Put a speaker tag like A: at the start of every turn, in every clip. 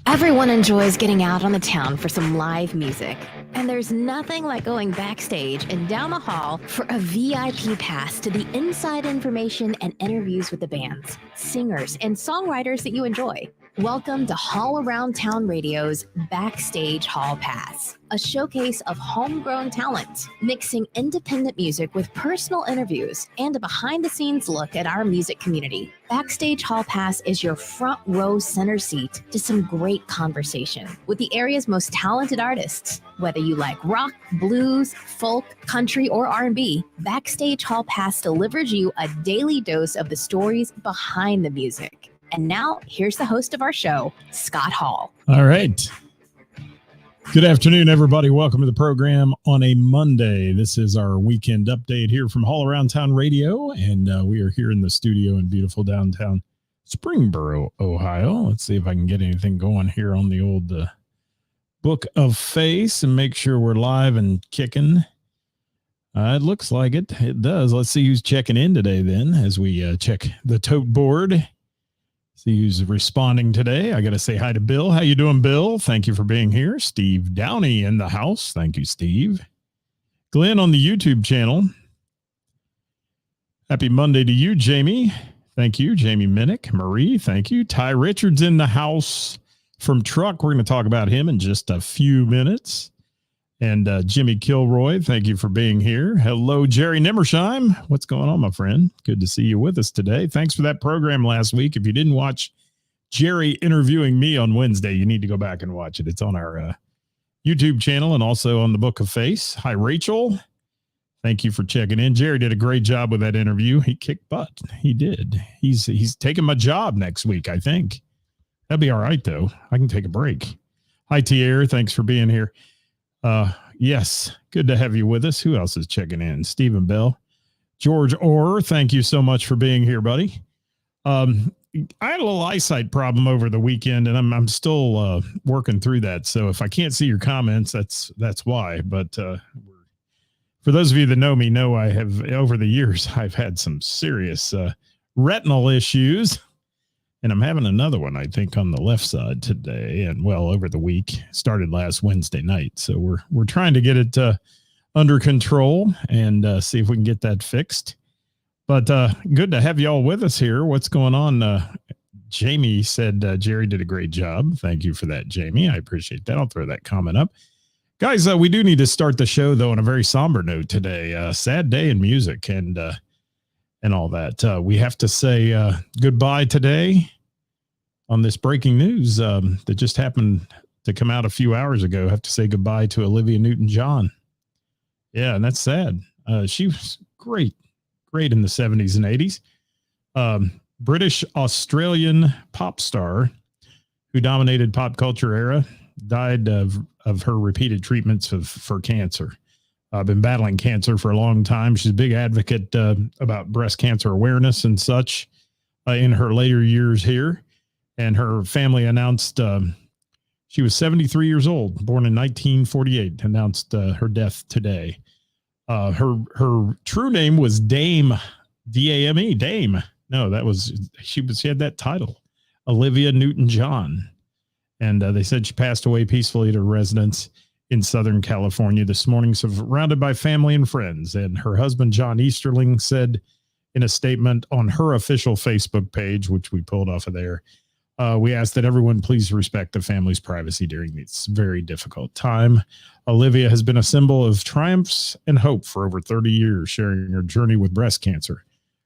A: Everyone enjoys getting out on the town for some live music. And there's nothing like going backstage and down the hall for a VIP pass to the inside information and interviews with the bands, singers, and songwriters that you enjoy. Welcome to Hall Around Town Radio's Backstage Hall Pass, a showcase of homegrown talent, mixing independent music with personal interviews and a behind-the-scenes look at our music community. Backstage Hall Pass is your front row center seat to some great conversation with the area's most talented artists. Whether you like rock, blues, folk, country, or R&B, Backstage Hall Pass delivers you a daily dose of the stories behind the music. And now, here's the host of our show, Scott Hall.
B: All right. Good afternoon, everybody. Welcome to the program on a Monday. This is our weekend update here from Hall Around Town Radio, and we are here in the studio in beautiful downtown Springboro, Ohio. Let's see if I can get anything going here on the old Book of Face and make sure we're live and kicking. It looks like it. It does. Let's see who's checking in today then as we check the tote board. See who's responding today. I got to say hi to Bill. How you doing, Bill? Thank you for being here. Steve Downey in the house. Thank you, Steve. Glenn on the YouTube channel. Happy Monday to you, Jamie. Thank you, Jamie Minnick. Marie, thank you. Ty Richards in the house from Truck. We're going to talk about him in just a few minutes. And Jimmy Kilroy, thank you for being here. Hello, Jerry Nimmersheim. What's going on, my friend? Good to see you with us today. Thanks for that program last week. If you didn't watch Jerry interviewing me on Wednesday, you need to go back and watch it. It's on our YouTube channel and also on the Book of Face. Hi, Rachel. Thank you for checking in. Jerry did a great job with that interview. He kicked butt. He did. He's taking my job next week, I think. That'll be all right, though. I can take a break. Hi, Tierre. Thanks for being here. Yes, good to have you with us. Who else is checking in? Stephen Bell, George Orr. Thank you so much for being here, buddy. I had a little eyesight problem over the weekend, and I'm still working through that. So if I can't see your comments, that's why. But for those of you that know me, know I have over the years I've had some serious retinal issues. And I'm having another one, I think, on the left side today, and well, over the week. Started last Wednesday night, so we're trying to get it under control and see if we can get that fixed. But good to have you all with us here. What's going on? Jamie said Jerry did a great job. Thank you for that, Jamie. I appreciate that. I'll throw that comment up, guys. We do need to start the show though on a very somber note today. Sad day in music and all that. We have to say goodbye today on this breaking news that just happened to come out a few hours ago. I have to say goodbye to Olivia Newton-John. Yeah, and that's sad. She was great in the 70s and 80s. British Australian pop star who dominated pop culture era, died of her repeated treatments for cancer. Been battling cancer for a long time. She's a big advocate about breast cancer awareness and such in her later years here. And her family announced she was 73 years old, born in 1948, announced her death today. Her true name was Dame, D-A-M-E, Dame. No, she had that title, Olivia Newton-John. And they said she passed away peacefully at her residence in Southern California this morning, surrounded by family and friends. And her husband, John Easterling, said in a statement on her official Facebook page, which we pulled off of there, we ask that everyone please respect the family's privacy during this very difficult time. Olivia has been a symbol of triumphs and hope for over 30 years, sharing her journey with breast cancer.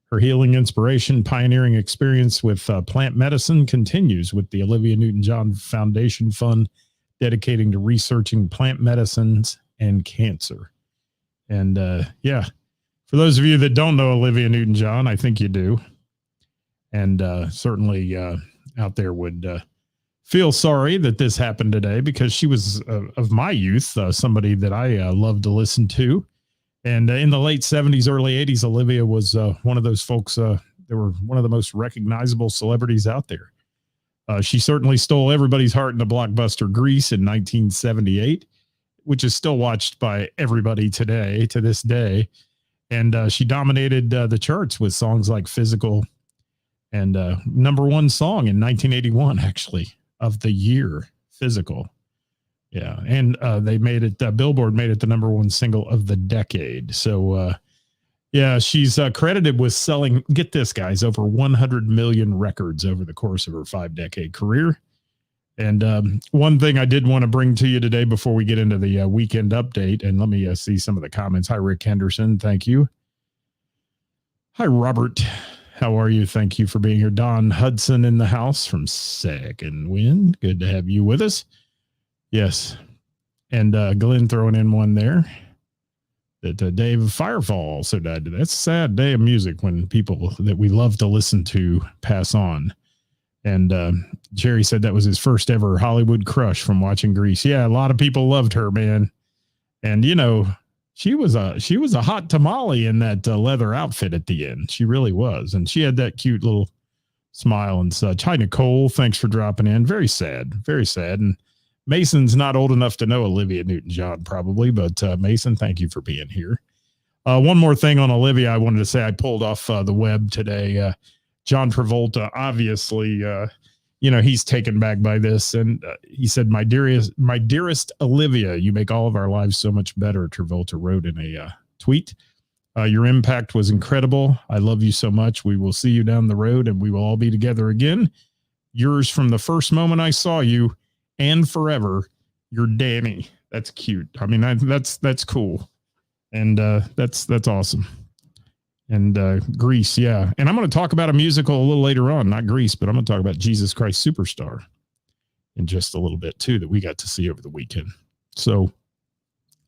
B: Her healing inspiration, pioneering experience with plant medicine continues with the Olivia Newton-John Foundation Fund, dedicating to researching plant medicines and cancer. And for those of you that don't know Olivia Newton-John, I think you do. And certainly out there would feel sorry that this happened today, because she was of my youth, somebody that I loved to listen to. And in the late 70s, early 80s, Olivia was one of those folks. They were one of the most recognizable celebrities out there. She certainly stole everybody's heart in the blockbuster Grease in 1978, which is still watched by everybody today, to this day. And she dominated the charts with songs like Physical and number one song in 1981, actually. of the year physical. Yeah. And they made it, Billboard made it the number one single of the decade. So, yeah, she's credited with selling, get this, guys, over 100 million records over the course of her 5-decade career. And one thing I did want to bring to you today before we get into the weekend update, and let me see some of the comments. Hi, Rick Henderson. Thank you. Hi, Robert. How are you? Thank you for being here. Don Hudson in the house from Second Wind. Good to have you with us. Yes. And Glenn throwing in one there. That Dave Firefall also died today. That's a sad day of music when people that we love to listen to pass on. And Jerry said that was his first ever Hollywood crush from watching Grease. Yeah, a lot of people loved her, man. And you know, she was a hot tamale in that leather outfit at the end. She really was, and she had that cute little smile and such. Hi, Nicole. Thanks for dropping in. Very sad, very sad. And Mason's not old enough to know Olivia Newton-John, probably, but Mason, thank you for being here. One more thing on Olivia, I wanted to say I pulled off the web today. John Travolta, obviously, he's taken back by this, and he said, my dearest Olivia, you make all of our lives so much better, Travolta wrote in a tweet. Your impact was incredible. I love you so much. We will see you down the road, and we will all be together again. Yours from the first moment I saw you, and forever, you're Danny. That's cute. I mean, that's cool. And that's awesome. And Grease, yeah. And I'm going to talk about a musical a little later on, not Grease, but I'm going to talk about Jesus Christ Superstar in just a little bit too, that we got to see over the weekend. So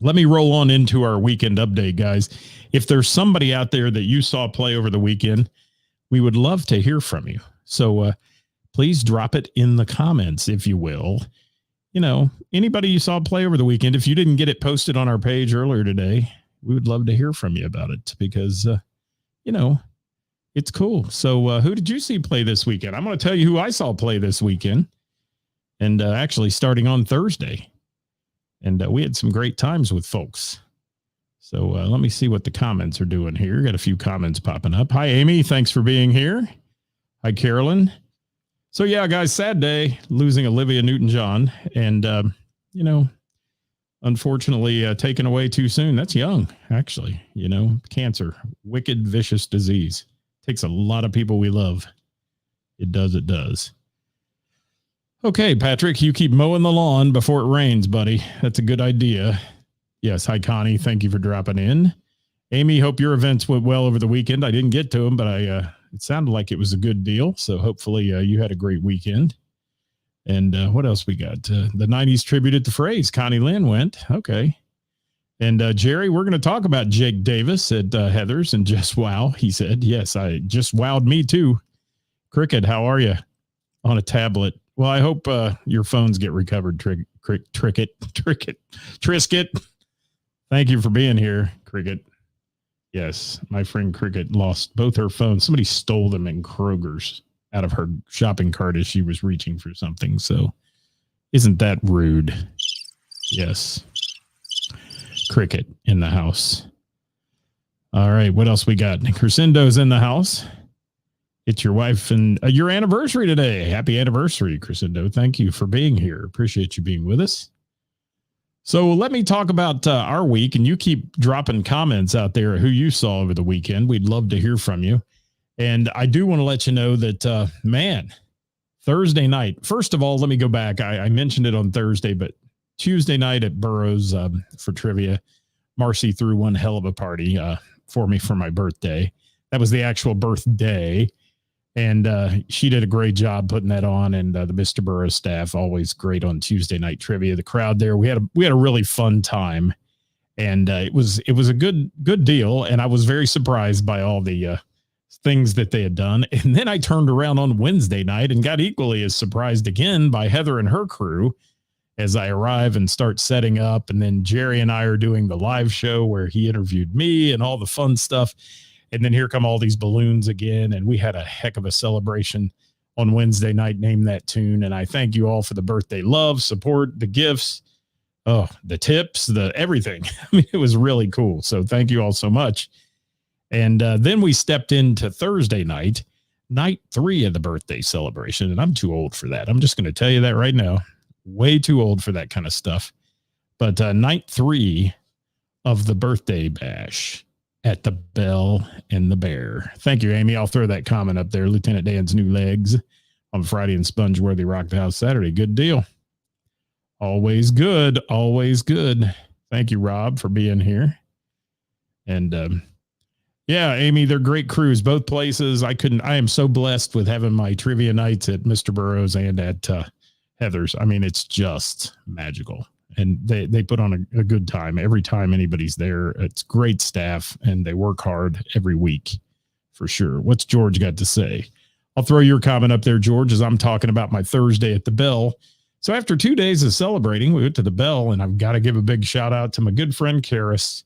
B: let me roll on into our weekend update, guys. If there's somebody out there that you saw play over the weekend, we would love to hear from you. So please drop it in the comments, if you will. You know, anybody you saw play over the weekend, if you didn't get it posted on our page earlier today, we would love to hear from you about it because, it's cool. So who did you see play this weekend? I'm going to tell you who I saw play this weekend, and actually starting on Thursday. And we had some great times with folks. So let me see what the comments are doing here. Got a few comments popping up. Hi, Amy. Thanks for being here. Hi, Carolyn. So, yeah, guys, sad day losing Olivia Newton-John. And, unfortunately, taken away too soon. That's young, actually. Cancer, wicked, vicious disease. Takes a lot of people we love. It does. Okay, Patrick, you keep mowing the lawn before it rains, buddy. That's a good idea. Yes, hi, Connie. Thank you for dropping in. Amy, hope your events went well over the weekend. I didn't get to them, but it sounded like it was a good deal. So hopefully you had a great weekend. And what else we got? The 90s tribute at the Phrase. Connie Lynn went. Okay. And Jerry, we're going to talk about Jake Davis at Heather's and just wow. He said, yes, I just wowed me too. Cricket, how are you? On a tablet. Well, I hope your phones get recovered. Trisket. Thank you for being here, Cricket. Yes, my friend Cricket lost both her phones. Somebody stole them in Kroger's out of her shopping cart as she was reaching for something. So isn't that rude? Yes. Cricket in the house. All right, what else we got? Crescendo's in the house. It's your wife and your anniversary today. Happy anniversary, Crescendo. Thank you for being here. Appreciate you being with us. So let me talk about our week, and you keep dropping comments out there who you saw over the weekend. We'd love to hear from you. And I do want to let you know that, Thursday night, first of all, let me go back. I mentioned it on Thursday, but Tuesday night at Burroughs for trivia, Marcy threw one hell of a party for me for my birthday. That was the actual birthday. And she did a great job putting that on. And the Mr. Burroughs staff, always great on Tuesday night trivia. The crowd there, we had a really fun time, and it was a good deal. And I was very surprised by all the things that they had done. And then I turned around on Wednesday night and got equally as surprised again by Heather and her crew as I arrive and start setting up. And then Jerry and I are doing the live show where he interviewed me and all the fun stuff. And then here come all these balloons again. And we had a heck of a celebration on Wednesday night, Name That Tune. And I thank you all for the birthday love, support, the gifts, the tips, the everything. I mean, it was really cool. So thank you all so much. And then we stepped into Thursday night, night 3 of the birthday celebration. And I'm too old for that. I'm just going to tell you that right now. Way too old for that kind of stuff. But night 3 of the birthday bash at the Bell and the Bear. Thank you, Amy. I'll throw that comment up there. Lieutenant Dan's new legs on Friday and Spongeworthy Rock the House Saturday. Good deal. Always good. Always good. Thank you, Rob, for being here. And yeah, Amy, they're great crews, both places. I am so blessed with having my trivia nights at Mr. Burroughs and at Heather's. I mean, it's just magical. And they put on a good time every time anybody's there. It's great staff, and they work hard every week for sure. What's George got to say? I'll throw your comment up there, George, as I'm talking about my Thursday at the Bell. So after 2 days of celebrating, we went to the Bell, and I've got to give a big shout out to my good friend Karis,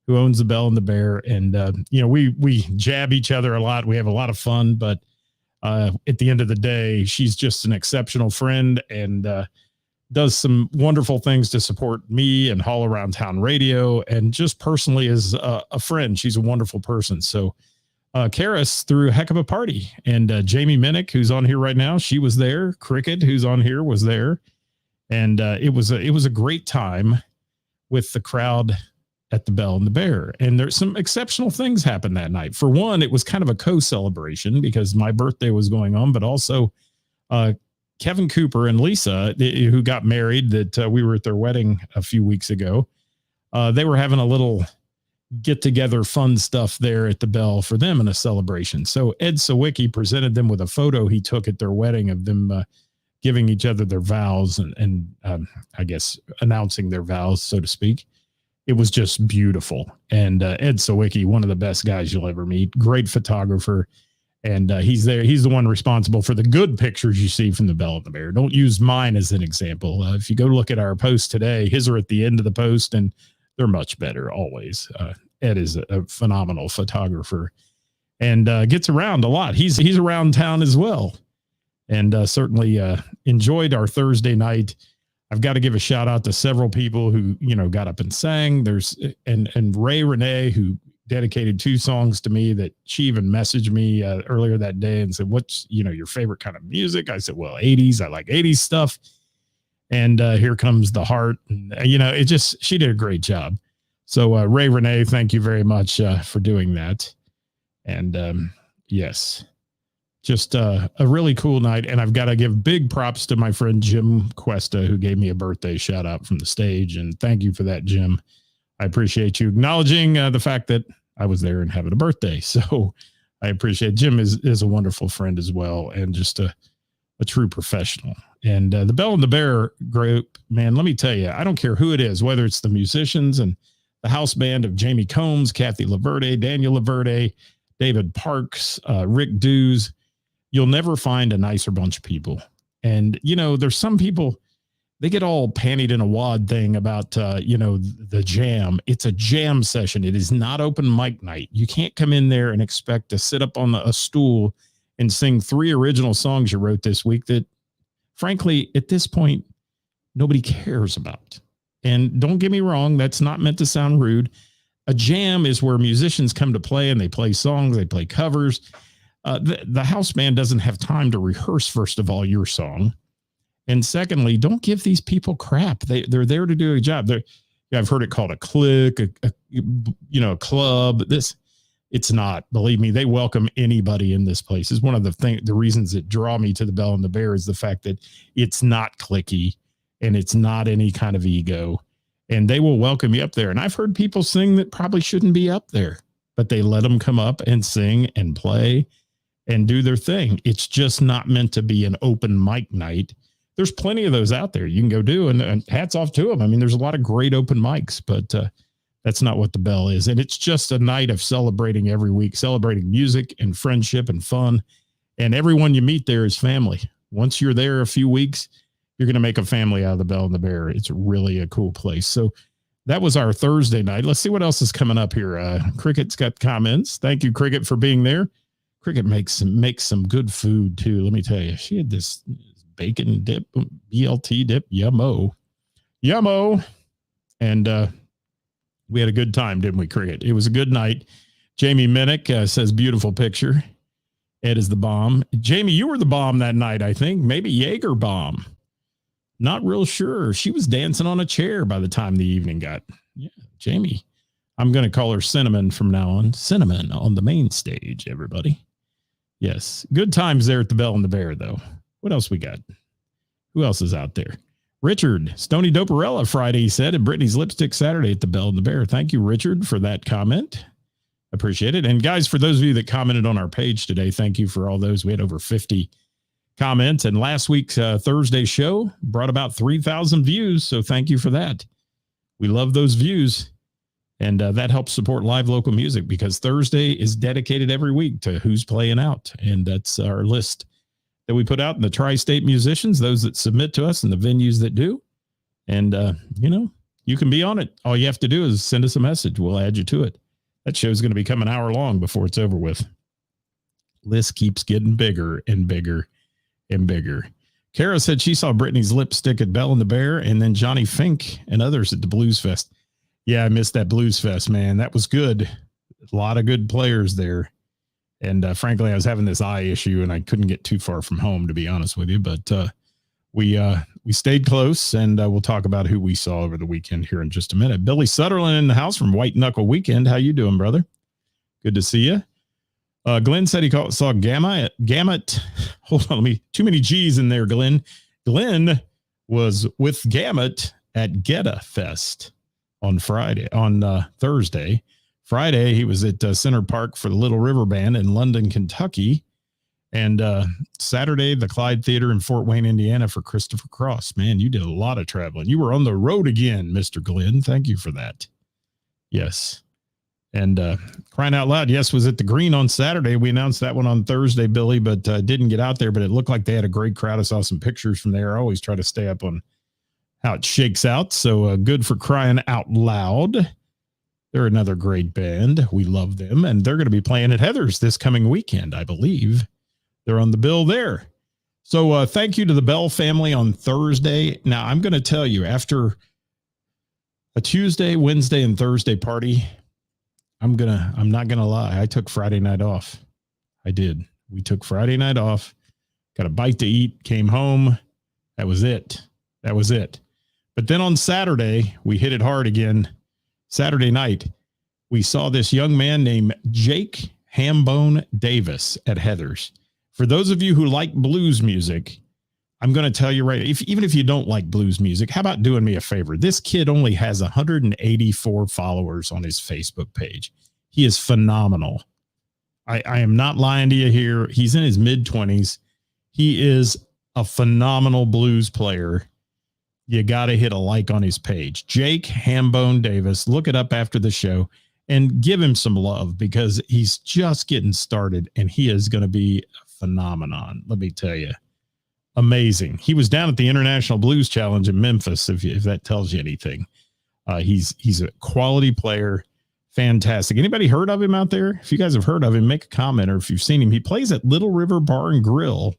B: who owns the Bell and the Bear. And, we jab each other a lot. We have a lot of fun, but at the end of the day, she's just an exceptional friend and does some wonderful things to support me and Haul Around Town Radio, and just personally is a friend. She's a wonderful person. So Karis threw a heck of a party, and Jamie Minnick, who's on here right now, she was there. Cricket, who's on here, was there. And it was a great time with the crowd at the Bell and the Bear. And there's some exceptional things happened that night. For one, it was kind of a co-celebration because my birthday was going on, but also Kevin Cooper and Lisa, who got married, that we were at their wedding a few weeks ago. They were having a little get together fun stuff there at the Bell for them in a celebration. So Ed Sawicki presented them with a photo he took at their wedding of them giving each other their vows and I guess announcing their vows, so to speak. It was just beautiful. And Ed Sawicki, one of the best guys you'll ever meet, great photographer. And he's there. He's the one responsible for the good pictures you see from the Bell and the Bear. Don't use mine as an example. If you go look at our post today, his are at the end of the post, and they're much better always. Ed is a phenomenal photographer and gets around a lot. He's around town as well, and certainly enjoyed our Thursday night. I've got to give a shout out to several people who, got up and sang. There's and Ray Renee, who dedicated 2 songs to me that she even messaged me earlier that day and said, what's, your favorite kind of music? I said, well, 80s. I like 80s stuff. And Here Comes the Heart. And, she did a great job. So Ray Renee, thank you very much for doing that. And yes, just a really cool night. And I've got to give big props to my friend Jim Cuesta, who gave me a birthday shout out from the stage. And thank you for that, Jim. I appreciate you acknowledging the fact that I was there and having a birthday. So I appreciate Jim is a wonderful friend as well, and just a true professional. And the Bell and the Bear group, man, let me tell you, I don't care who it is, whether it's the musicians and the house band of Jamie Combs, Kathy Laverde, Daniel Laverde, David Parks, Rick Dews. You'll never find a nicer bunch of people. And, there's some people, they get all pantied in a wad thing about, the jam. It's a jam session. It is not open mic night. You can't come in there and expect to sit up on a stool and sing 3 original songs you wrote this week that, frankly, at this point, nobody cares about. And don't get me wrong, that's not meant to sound rude. A jam is where musicians come to play, and they play songs, they play covers. The house band doesn't have time to rehearse, first of all, your song. And secondly, don't give these people crap. They're there to do a job. I've heard it called a clique, a club. It's not. Believe me, they welcome anybody in this place. It's one of the reasons that draw me to the Bell and the Bear is the fact that it's not cliquey and it's not any kind of ego. And they will welcome you up there. And I've heard people sing that probably shouldn't be up there, but they let them come up and sing and play and do their thing. It's just not meant to be an open mic night. There's plenty of those out there you can go do, and hats off to them. I mean, there's a lot of great open mics, but that's not what the Bell is. And it's just a night of celebrating every week, celebrating music and friendship and fun. And everyone you meet there is family. Once you're there a few weeks, you're going to make a family out of the Bell and the Bear. It's really a cool place. So that was our Thursday night. Let's see what else is coming up here. Cricket's got comments. Thank you, Cricket, for being there. Cricket makes some good food too. Let me tell you, she had this bacon dip, BLT dip, yummo. And we had a good time, didn't we, Cricket? It was a good night. Jamie Minnick says beautiful picture. Ed is the bomb. Jamie, you were the bomb that night, I think. Maybe Jaeger bomb. Not real sure. She was dancing on a chair by the time the evening got. Yeah, Jamie. I'm going to call her Cinnamon from now on. Cinnamon on the main stage, everybody. Yes. Good times there at the Bell and the Bear, though. What else we got? Who else is out there? Richard, Stony Doperella Friday, he said, and Brittany's Lipstick Saturday at the Bell and the Bear. Thank you, Richard, for that comment. Appreciate it. And guys, for those of you that commented on our page today, thank you for all those. We had over 50 comments. And last week's Thursday show brought about 3,000 views. So thank you for that. We love those views. And that helps support live local music because Thursday is dedicated every week to who's playing out. And that's our list that we put out in the tri-state musicians, those that submit to us and the venues that do. And, you can be on it. All you have to do is send us a message. We'll add you to it. That show is going to become an hour long before it's over with. List keeps getting bigger and bigger and bigger. Kara said she saw Brittany's Lipstick at Bell and the Bear and then Johnny Fink and others at the Blues Fest. Yeah, I missed that Blues Fest, man. That was good. A lot of good players there. And frankly, I was having this eye issue and I couldn't get too far from home, to be honest with you. But we stayed close, and we'll talk about who we saw over the weekend here in just a minute. Billy Sutherland in the house from White Knuckle Weekend. How you doing, brother? Good to see you. Glenn said he saw Gamut. Hold on, too many G's in there, Glenn. Glenn was with Gamut at Geta Fest on Thursday. Friday, he was at Center Park for the Little River Band in London, Kentucky. And Saturday, the Clyde Theater in Fort Wayne, Indiana for Christopher Cross. Man, you did a lot of traveling. You were on the road again, Mr. Glenn. Thank you for that. Yes. And crying out loud, yes, was at the Green on Saturday. We announced that one on Thursday, Billy, but didn't get out there. But it looked like they had a great crowd. I saw some pictures from there. I always try to stay up on how it shakes out. So good for Crying Out Loud. They're another great band. We love them. And they're going to be playing at Heather's this coming weekend, I believe. They're on the bill there. So thank you to the Bell family on Thursday. Now, I'm going to tell you, after a Tuesday, Wednesday, and Thursday party, I'm not going to lie. I took Friday night off. I did. We took Friday night off, got a bite to eat, came home. That was it. But then on Saturday, we hit it hard again. Saturday night, we saw this young man named Jake Hambone Davis at Heather's. For those of you who like blues music, I'm going to tell you right, even if you don't like blues music, how about doing me a favor? This kid only has 184 followers on his Facebook page. He is phenomenal. I am not lying to you here. He's in his mid-20s. He is a phenomenal blues player. You got to hit a like on his page. Jake Hambone Davis. Look it up after the show and give him some love because he's just getting started and he is going to be a phenomenon. Let me tell you. Amazing. He was down at the International Blues Challenge in Memphis, if that tells you anything. He's a quality player. Fantastic. Anybody heard of him out there? If you guys have heard of him, make a comment, or if you've seen him. He plays at Little River Bar and Grill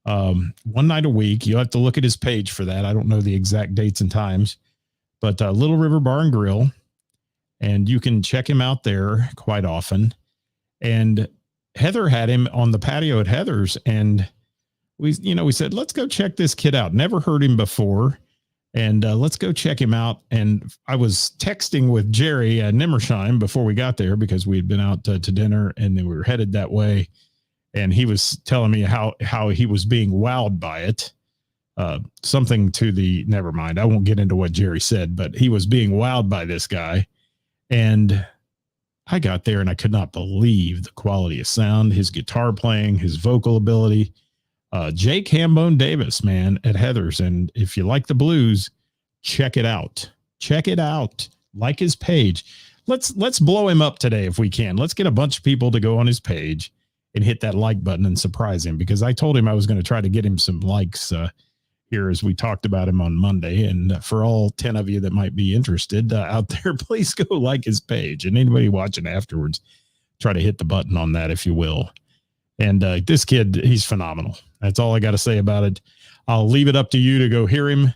B: one night a week. You'll have to look at his page for that. I don't know the exact dates and times, but Little River Bar and Grill, and you can check him out there quite often. And Heather had him on the patio at Heather's, and we said, let's go check this kid out. Never heard him before. And let's go check him out. And I was texting with Jerry Nimmersheim before we got there because we had been out to dinner and then we were headed that way. And he was telling me how he was being wowed by it. Something to the, never mind. I won't get into what Jerry said, but he was being wowed by this guy. And I got there and I could not believe the quality of sound, his guitar playing, his vocal ability. Jake Hambone Davis, man, at Heather's. And if you like the blues, check it out. Check it out. Like his page. Let's blow him up today if we can. Let's get a bunch of people to go on his page and hit that like button and surprise him, because I told him I was going to try to get him some likes here as we talked about him on Monday. And for all 10 of you that might be interested out there, please go like his page. And anybody watching afterwards, try to hit the button on that, if you will. And this kid, he's phenomenal. That's all I got to say about it. I'll leave it up to you to go hear him,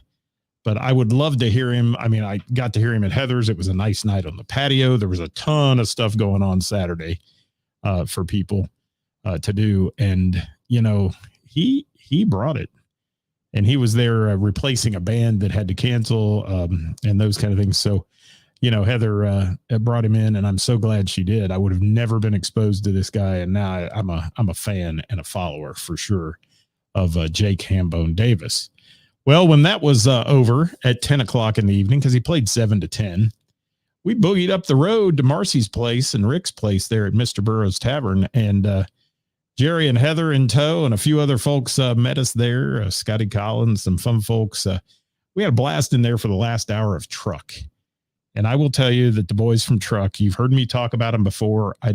B: but I would love to hear him. I mean, I got to hear him at Heather's. It was a nice night on the patio. There was a ton of stuff going on Saturday for people. to do. And, he brought it. And he was there replacing a band that had to cancel and those kind of things. So, Heather brought him in, and I'm so glad she did. I would have never been exposed to this guy, and now I'm a fan and a follower for sure of Jake Hambone Davis. Well, when that was over at 10 o'clock in the evening, because he played 7 to 10, we boogied up the road to Marcy's place and Rick's place there at Mr. Burroughs Tavern, and Jerry and Heather in tow and a few other folks met us there. Scotty Collins, some fun folks. We had a blast in there for the last hour of Truck. And I will tell you that the boys from Truck, you've heard me talk about them before. They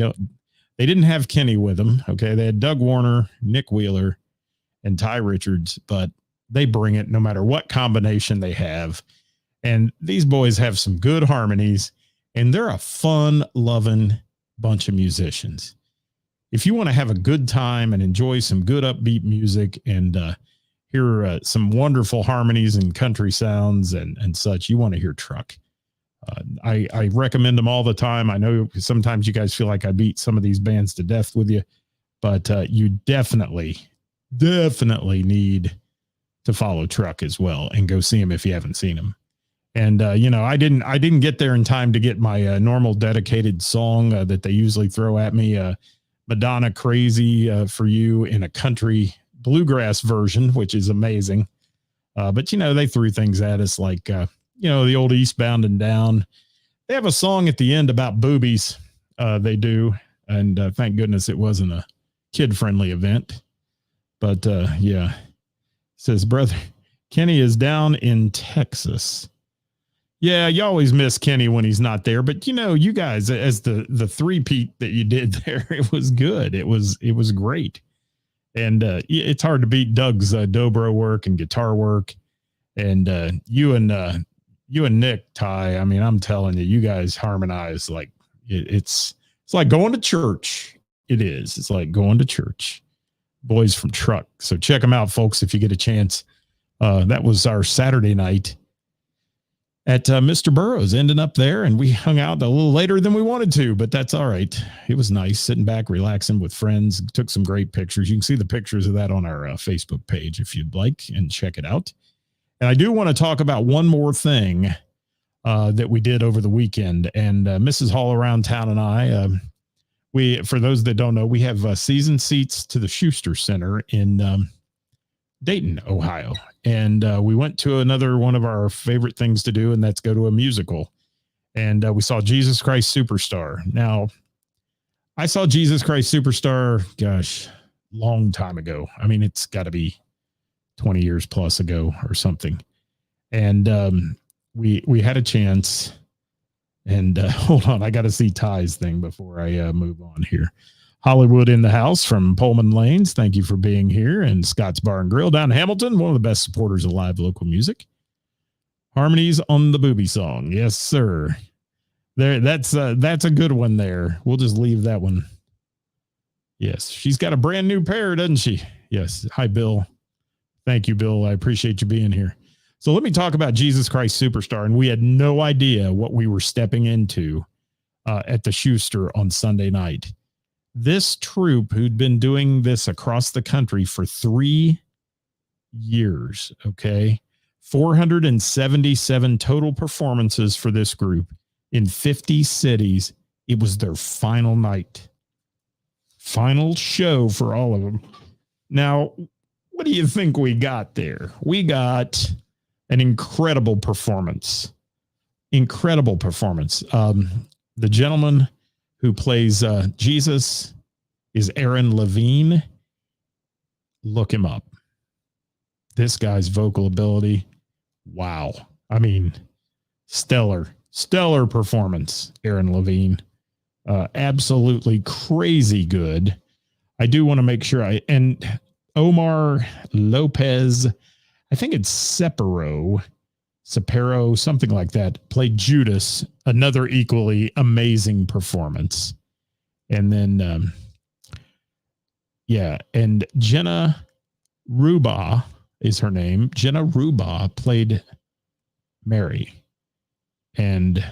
B: didn't have Kenny with them. Okay. They had Doug Warner, Nick Wheeler, and Ty Richards, but they bring it no matter what combination they have. And these boys have some good harmonies, and they're a fun loving bunch of musicians. If you want to have a good time and enjoy some good upbeat music and hear some wonderful harmonies and country sounds and such, you want to hear Truck. I recommend them all the time. I know sometimes you guys feel like I beat some of these bands to death with you, but you definitely need to follow Truck as well and go see them if you haven't seen them. And I didn't get there in time to get my normal dedicated song that they usually throw at me, Madonna Crazy for You in a country bluegrass version, which is amazing. But they threw things at us like the old Eastbound and Down. They have a song at the end about boobies. They do. And thank goodness it wasn't a kid-friendly event. But yeah, it says, brother, Kenny is down in Texas. Yeah, you always miss Kenny when he's not there. But, you guys, as the three-peat that you did there, it was good. It was great. And it's hard to beat Doug's dobro work and guitar work. And you and Nick, Ty, I mean, I'm telling you, you guys harmonize like it's like going to church. It is. It's like going to church. Boys from Truck. So check them out, folks, if you get a chance. That was our Saturday night at Mr. Burroughs, ending up there, and we hung out a little later than we wanted to, but that's all right. It was nice sitting back, relaxing with friends. Took some great pictures. You can see the pictures of that on our Facebook page if you'd like, and check it out. And I do want to talk about one more thing that we did over the weekend. And Mrs. Hall around town and I, for those that don't know, we have season seats to the Schuster Center in Dayton, Ohio. And we went to another one of our favorite things to do, and that's go to a musical. And we saw Jesus Christ Superstar. Now, I saw Jesus Christ Superstar, gosh, long time ago. I mean, it's got to be 20 years plus ago or something. And we had a chance. And hold on, I got to see Ty's thing before I move on here. Hollywood in the house from Pullman Lanes. Thank you for being here. And Scott's Bar and Grill down in Hamilton, one of the best supporters of live local music. Harmonies on the Booby Song. Yes, sir. There, that's a good one there. We'll just leave that one. Yes, she's got a brand new pair, doesn't she? Yes. Hi, Bill. Thank you, Bill. I appreciate you being here. So let me talk about Jesus Christ Superstar. And we had no idea what we were stepping into at the Schuster on Sunday night. This troupe, who'd been doing this across the country for 3 years, okay, 477 total performances for this group in 50 cities. It was their final night. Final show for all of them. Now, what do you think we got there? We got an incredible performance. Incredible performance. The gentleman who plays Jesus is Aaron Levine. Look him up. This guy's vocal ability. Wow. I mean, stellar performance, Aaron Levine. Absolutely crazy good. I do want to make sure and Omar Lopez, I think it's Separo, something like that, played Judas, another equally amazing performance. And then, and Jenna Ruba is her name. Jenna Ruba played Mary. And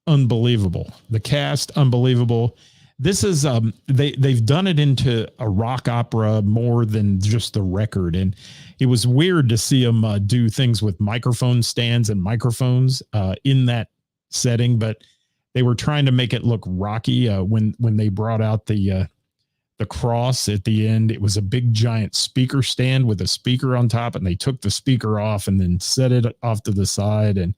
B: unbelievable. The cast, unbelievable. This is they've done it into a rock opera more than just the record, and it was weird to see them do things with microphone stands and microphones in that setting, but they were trying to make it look rocky when they brought out the cross at the end. It was a big giant speaker stand with a speaker on top, and they took the speaker off and then set it off to the side, and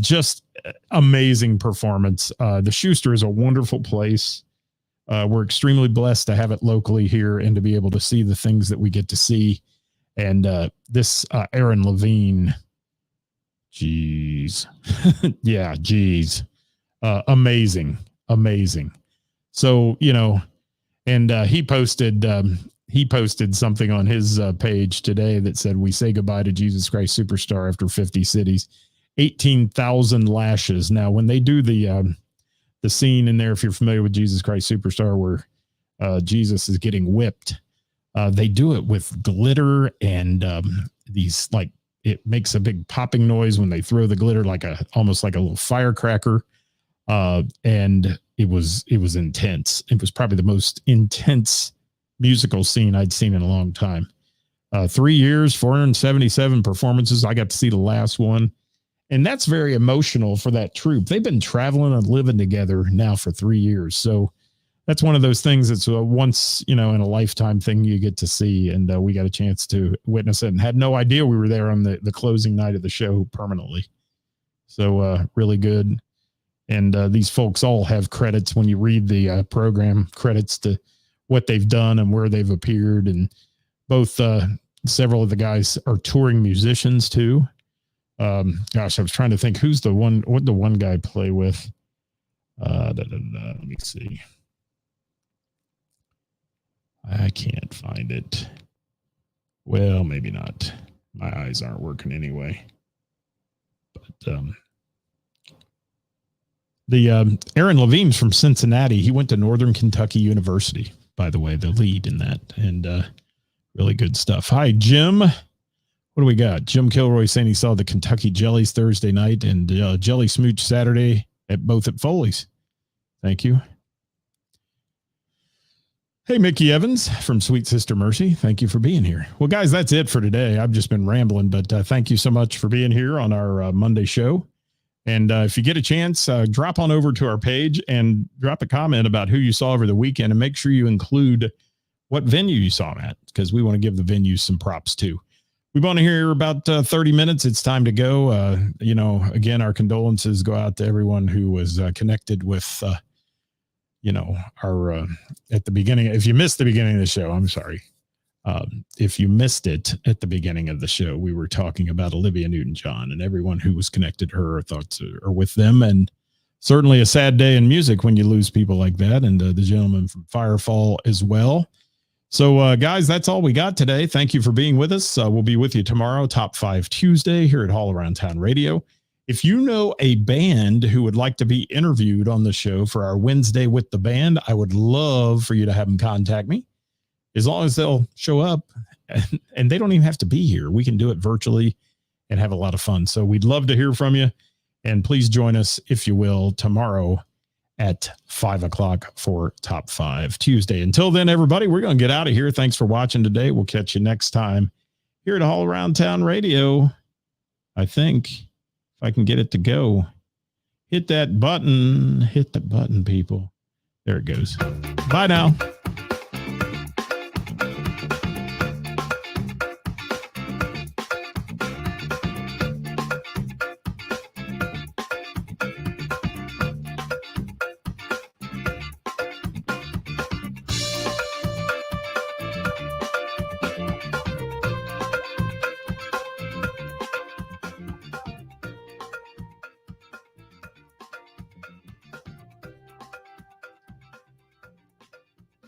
B: just amazing performance. The Schuster is a wonderful place. We're extremely blessed to have it locally here and to be able to see the things that we get to see. And this Aaron Levine, geez. Yeah, geez. Amazing. So, and he posted something on his page today that said, "We say goodbye to Jesus Christ Superstar after 50 cities, 18,000 lashes." Now, when they do the scene in there, if you're familiar with Jesus Christ Superstar, where Jesus is getting whipped, they do it with glitter and these, like, it makes a big popping noise when they throw the glitter, almost like a little firecracker. And it was intense. It was probably the most intense musical scene I'd seen in a long time. 3 years, 477 performances. I got to see the last one. And that's very emotional for that troupe. They've been traveling and living together now for 3 years. So that's one of those things that's a once, in a lifetime thing you get to see. And we got a chance to witness it and had no idea we were there on the closing night of the show permanently. So really good. And these folks all have credits when you read the program, credits to what they've done and where they've appeared. And both several of the guys are touring musicians too. Gosh, I was trying to think what the one guy play with? Let me see. I can't find it. Well, maybe not. My eyes aren't working anyway. But the Aaron Levine's from Cincinnati. He went to Northern Kentucky University, by the way, the lead in that, and really good stuff. Hi, Jim. What do we got? Jim Kilroy saying he saw the Kentucky Jellies Thursday night and Jelly Smooch Saturday both at Foley's. Thank you. Hey, Mickey Evans from Sweet Sister Mercy. Thank you for being here. Well, guys, that's it for today. I've just been rambling, but thank you so much for being here on our Monday show. And if you get a chance, drop on over to our page and drop a comment about who you saw over the weekend, and make sure you include what venue you saw them at, because we want to give the venue some props too. We want to hear about 30 minutes. It's time to go. Again, our condolences go out to everyone who was connected with, our at the beginning. If you missed the beginning of the show, I'm sorry. If you missed it at the beginning of the show, we were talking about Olivia Newton-John and everyone who was connected to her. Our thoughts are with them. And certainly a sad day in music when you lose people like that. And the gentleman from Firefall as well. So, guys, that's all we got today. Thank you for being with us. We'll be with you tomorrow, Top 5 Tuesday here at All Around Town Radio. If you know a band who would like to be interviewed on the show for our Wednesday with the band, I would love for you to have them contact me, as long as they'll show up, and they don't even have to be here. We can do it virtually and have a lot of fun. So we'd love to hear from you, and please join us, if you will, tomorrow at 5:00 for Top 5 Tuesday. Until then, everybody, we're going to get out of here. Thanks for watching today. We'll catch you next time here at All Around Town Radio. I think if I can get it to go, hit that button, people. There it goes. Bye now.